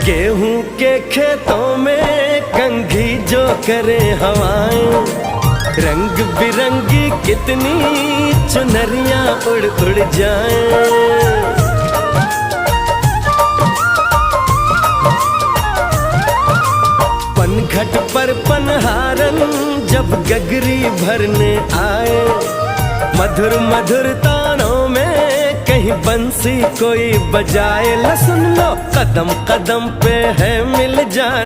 गेहूं के खेतों में कंघी जो करे हवाएं, रंग बिरंगी कितनी चुनरियां उड़ उड़ जाएं। पनघट पर पनहारन जब गगरी भरने आए, मधुर मधुर तानों में कहीं बंसी कोई बजाए। ल सुन लो कदम कदम पे है मिल जाए।